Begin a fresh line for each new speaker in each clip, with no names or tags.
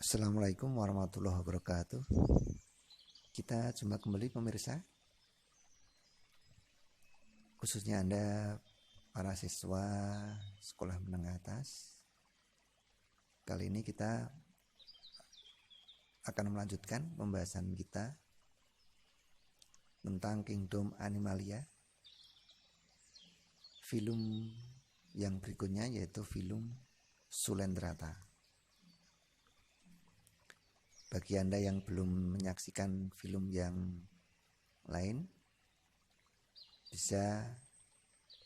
Assalamualaikum warahmatullahi wabarakatuh. Kita jumpa kembali pemirsa, khususnya Anda para siswa sekolah menengah atas. Kali ini kita akan melanjutkan pembahasan kita tentang Kingdom Animalia. Film yang berikutnya yaitu film Sulendrata. Bagi Anda yang belum menyaksikan film yang lain, bisa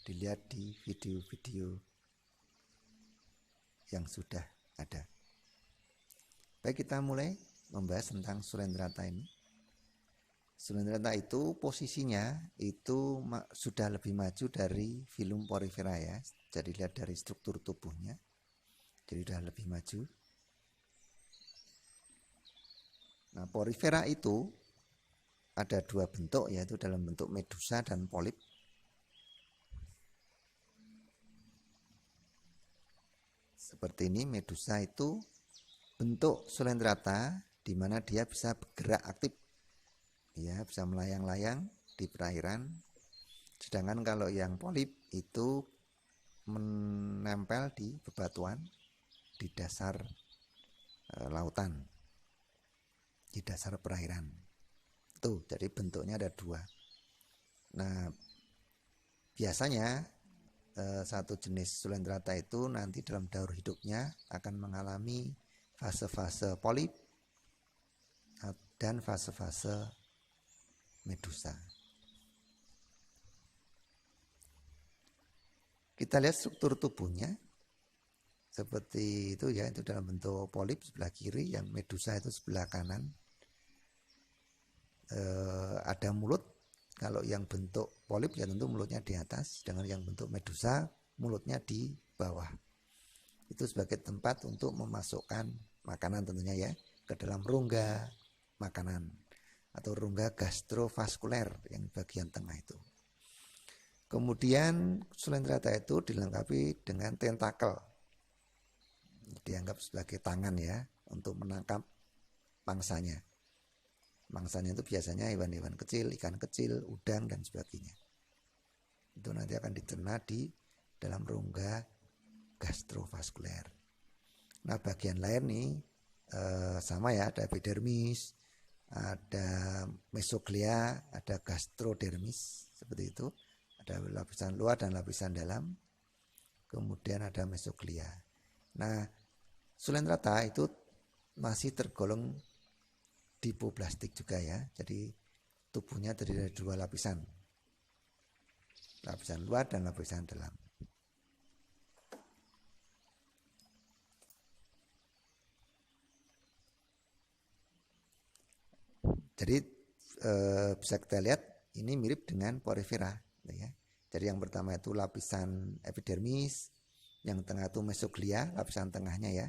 dilihat di video-video yang sudah ada. Baik, kita mulai membahas tentang Sulendrata ini. Sulendrata itu posisinya itu sudah lebih maju dari film Porifera ya. Jadi lihat dari struktur tubuhnya, jadi sudah lebih maju. Nah, Porifera itu ada dua bentuk, yaitu dalam bentuk medusa dan polip. Seperti ini, medusa itu bentuk Sulendrata di mana dia bisa bergerak aktif, ya, bisa melayang-layang di perairan. Sedangkan kalau yang polip itu menempel di bebatuan di dasar lautan, di dasar perairan. Tuh, jadi bentuknya ada dua. Nah, biasanya satu jenis Sulendrata itu nanti dalam daur hidupnya akan mengalami fase-fase polip dan fase-fase medusa. Kita lihat struktur tubuhnya seperti itu ya, itu dalam bentuk polip sebelah kiri, yang medusa itu sebelah kanan. Ada mulut. Kalau yang bentuk polip ya tentu mulutnya di atas, dengan yang bentuk medusa mulutnya di bawah. Itu sebagai tempat untuk memasukkan makanan tentunya ya, ke dalam rongga makanan atau rongga gastrovaskuler yang bagian tengah itu. Kemudian Sulendrata itu dilengkapi dengan tentakel, dianggap sebagai tangan ya, untuk menangkap mangsanya. Mangsanya itu biasanya hewan-hewan kecil, ikan kecil, udang dan sebagainya. Itu nanti akan dicerna di dalam rongga gastrovaskuler. Nah, bagian lain nih sama ya, ada epidermis, ada mesoglea, ada gastrodermis, seperti itu. Ada lapisan luar dan lapisan dalam. Kemudian ada mesoglea. Nah, Sulendrata itu masih tergolong dipoplastik juga ya. Jadi tubuhnya terdiri dari dua lapisan. Lapisan luar dan lapisan dalam. Jadi bisa kita lihat ini mirip dengan Porifera ya. Jadi yang pertama itu lapisan epidermis, yang tengah itu mesoglea, lapisan tengahnya ya.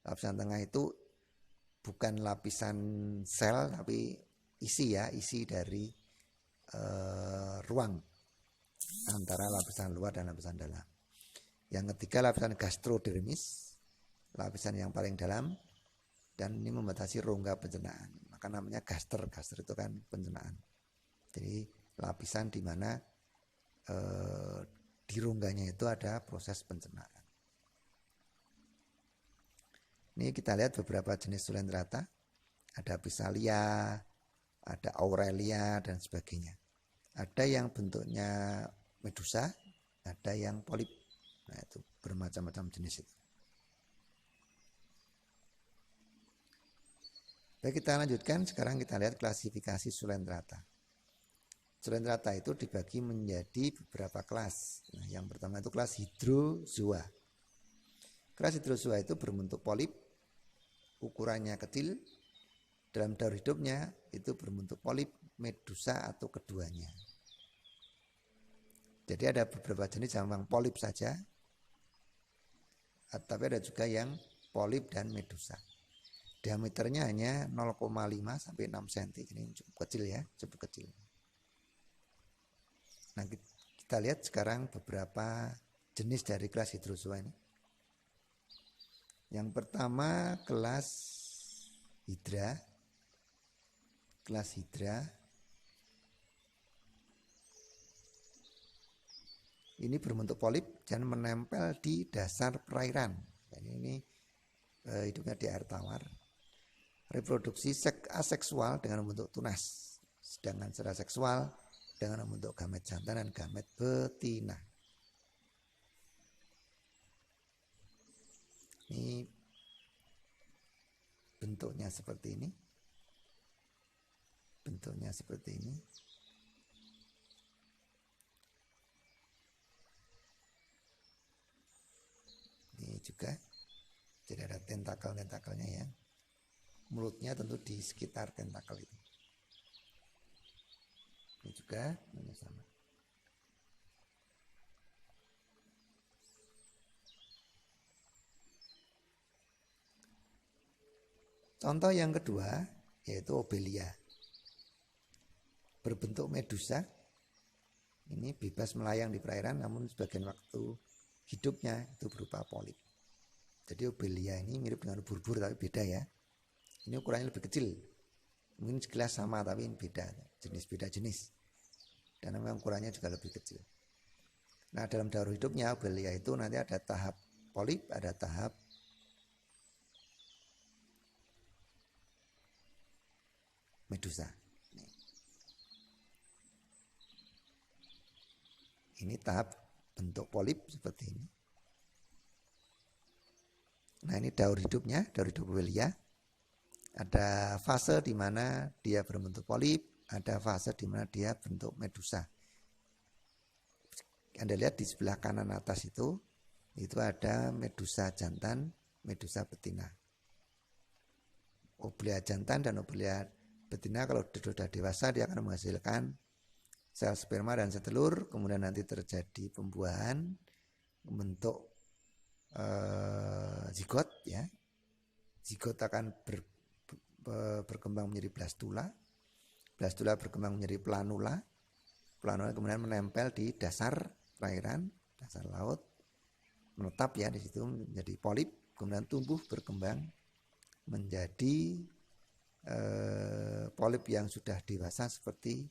Lapisan tengah itu bukan lapisan sel tapi isi ya, isi dari ruang antara lapisan luar dan lapisan dalam. Yang ketiga lapisan gastrodermis, lapisan yang paling dalam, dan ini membatasi rongga pencernaan. Maka namanya gaster. Gaster itu kan pencernaan. Jadi lapisan di mana di rongganya itu ada proses pencernaan. Ini kita lihat beberapa jenis Sulendrata. Ada Physalia, ada Aurelia dan sebagainya. Ada yang bentuknya medusa, ada yang polip. Nah, itu bermacam-macam jenis itu. Baik, kita lanjutkan. Sekarang kita lihat klasifikasi Sulendrata. Sulendrata itu dibagi menjadi beberapa kelas. Nah, yang pertama itu kelas hidrozoa. Kelas hidrozoa itu berbentuk polip, ukurannya kecil. Dalam daur hidupnya itu berbentuk polip, medusa atau keduanya. Jadi ada beberapa jenis yang polip saja, tapi ada juga yang polip dan medusa. Diameternya hanya 0,5 sampai 6 cm. Ini cukup kecil ya, cukup kecil. Nah, kita lihat sekarang beberapa jenis dari kelas hidrozoa ini. Yang pertama kelas hidra, kelas hidra. Ini berbentuk polip dan menempel di dasar perairan. Jadi ini hidupnya di air tawar. Reproduksi aseksual dengan membentuk tunas, sedangkan secara seksual dengan membentuk gamet jantan dan gamet betina. Ini bentuknya seperti ini. Bentuknya seperti ini. Ini juga. Jadi ada tentakel-tentakelnya ya. Mulutnya tentu di sekitar tentakel itu. Ini juga sama. Contoh yang kedua yaitu Obelia. Berbentuk medusa. Ini bebas melayang di perairan namun sebagian waktu hidupnya itu berupa polip. Jadi Obelia ini mirip dengan ubur-ubur tapi beda ya. Ini ukurannya lebih kecil. Mungkin sekilas sama tapi beda jenis. Dan memang ukurannya juga lebih kecil. Nah, dalam daur hidupnya Obelia itu nanti ada tahap polip, ada tahap medusa. Ini tahap bentuk polip seperti ini. Nah, ini daur hidupnya, daur hidup Obelia. Ada fase di mana dia berbentuk polip, ada fase di mana dia bentuk medusa. Anda lihat di sebelah kanan atas itu ada medusa jantan, medusa betina. Obelia jantan dan Obelia betina kalau sudah dewasa dia akan menghasilkan sel sperma dan sel telur, kemudian nanti terjadi pembuahan membentuk zigot ya. Zigot akan berkembang menjadi blastula. Blastula berkembang menjadi planula. Planula kemudian menempel di dasar perairan, dasar laut. Menetap ya di situ menjadi polip, kemudian tumbuh berkembang menjadi polip yang sudah dewasa seperti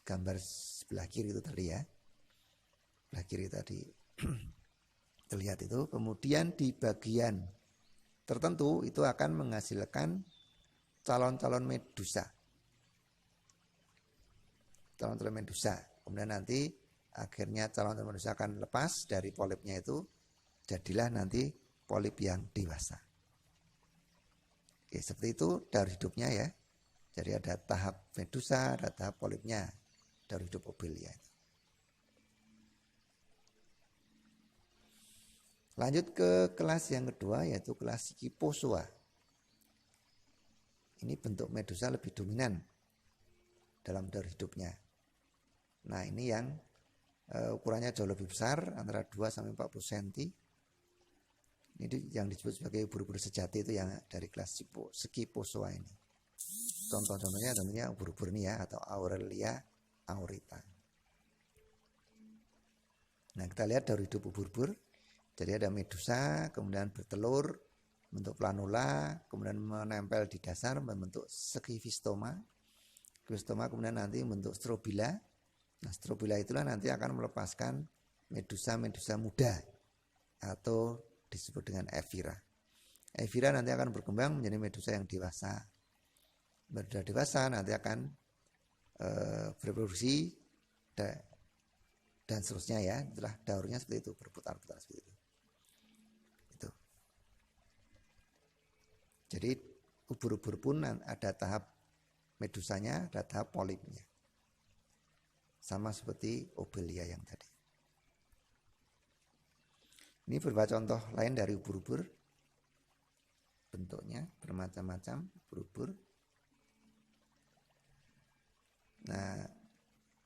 gambar sebelah kiri itu tadi ya. Sebelah kiri tadi terlihat itu. Kemudian di bagian tertentu itu akan menghasilkan calon-calon medusa. Calon-calon medusa. Kemudian nanti akhirnya calon-calon medusa akan lepas dari polipnya itu. Jadilah nanti polip yang dewasa. Oke, seperti itu daur hidupnya ya. Jadi ada tahap medusa, ada tahap polipnya. Daur hidup Obelia itu. Lanjut ke kelas yang kedua yaitu kelas Scyphozoa. Ini bentuk medusa lebih dominan dalam daur hidupnya. Nah, ini yang ukurannya jauh lebih besar antara 2 sampai 40 cm. Ini yang disebut sebagai ubur-ubur sejati itu yang dari kelas Scyphozoa ini. Contoh-contohnya tentunya ubur-ubur ini ya atau Aurelia aurita. Nah, kita lihat daur hidup ubur-ubur. Jadi ada medusa, kemudian bertelur, bentuk planula, kemudian menempel di dasar membentuk Scyphistoma. Scyphistoma kemudian nanti membentuk strobila. Nah, strobila itulah nanti akan melepaskan medusa-medusa muda atau disebut dengan Ephira. Ephira nanti akan berkembang menjadi medusa yang dewasa. Medusa dewasa nanti akan bereproduksi dan seterusnya ya. Itulah daurnya seperti itu, berputar-putar seperti itu. Jadi ubur-ubur pun ada tahap medusanya, ada tahap polipnya. Sama seperti Obelia yang tadi. Ini beberapa contoh lain dari ubur-ubur. Bentuknya bermacam-macam ubur-ubur. Nah,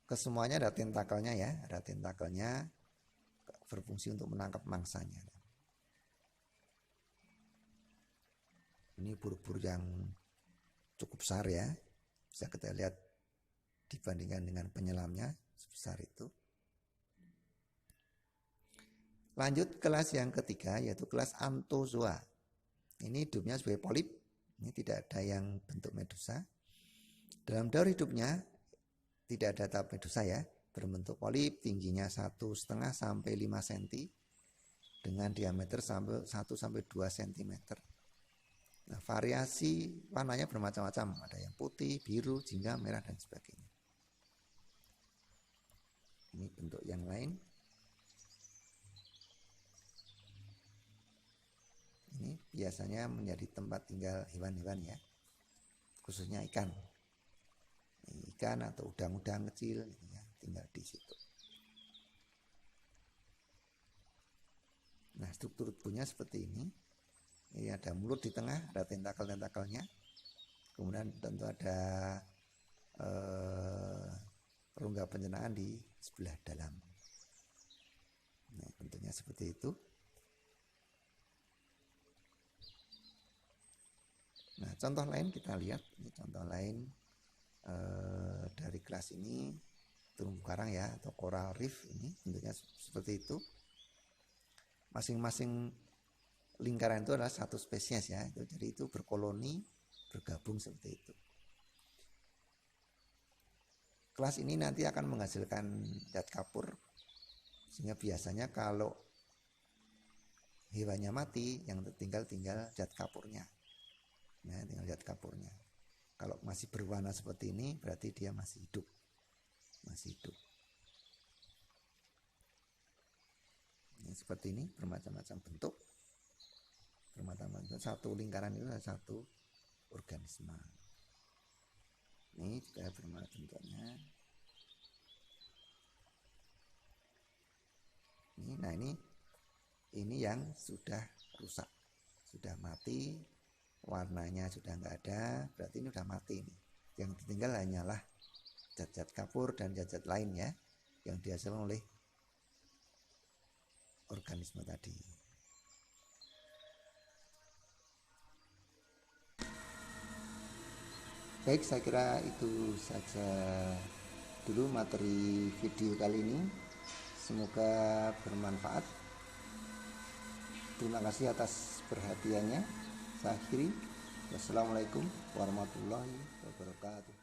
kesemuanya ada tentakelnya ya, ada tentakelnya berfungsi untuk menangkap mangsanya. Ini ubur-ubur yang cukup besar ya, bisa kita lihat dibandingkan dengan penyelamnya sebesar itu. Lanjut kelas yang ketiga yaitu kelas Anthozoa. Ini hidupnya sebagai polip Ini tidak ada yang bentuk medusa. Dalam daur hidupnya tidak ada tahap medusa ya, berbentuk polip, tingginya 1,5 sampai 5 cm dengan diameter sampai 1 sampai 2 cm. Nah, variasi warnanya bermacam-macam, ada yang putih, biru, jingga, merah dan sebagainya. Ini bentuk yang lain. Ini biasanya menjadi tempat tinggal hewan-hewan ya, khususnya ikan. Ikan atau udang-udang kecil ya, tinggal di situ. Nah, struktur tubuhnya seperti ini. Ini ada mulut di tengah, ada tentakel-tentakelnya. Kemudian tentu ada rongga pencernaan di sebelah dalam. Nah, bentuknya seperti itu. Nah, contoh lain kita lihat. Ini contoh lain dari kelas ini, terumbu karang ya, atau coral reef. Ini bentuknya seperti itu. Masing-masing lingkaran itu adalah satu spesies ya. Jadi itu berkoloni, bergabung seperti itu. Kelas ini nanti akan menghasilkan zat kapur, sehingga biasanya kalau hewannya mati, yang tinggal zat kapurnya. Nah, tinggal zat kapurnya. Kalau masih berwarna seperti ini, berarti dia masih hidup. Masih hidup. Ini seperti ini, bermacam-macam bentuk. Bermacam-macam bentuk. Satu lingkaran itu adalah satu organisme. Ini juga bermacam bentuknya. Nah ini yang sudah rusak, sudah mati, warnanya sudah nggak ada, berarti ini sudah mati ini. Yang tinggal hanyalah zat-zat kapur dan zat-zat lain ya, yang dihasilkan oleh organisme tadi. Baik, saya kira itu saja dulu materi video kali ini. Semoga bermanfaat. Terima kasih atas perhatiannya. Saya akhiri. Wassalamualaikum warahmatullahi wabarakatuh.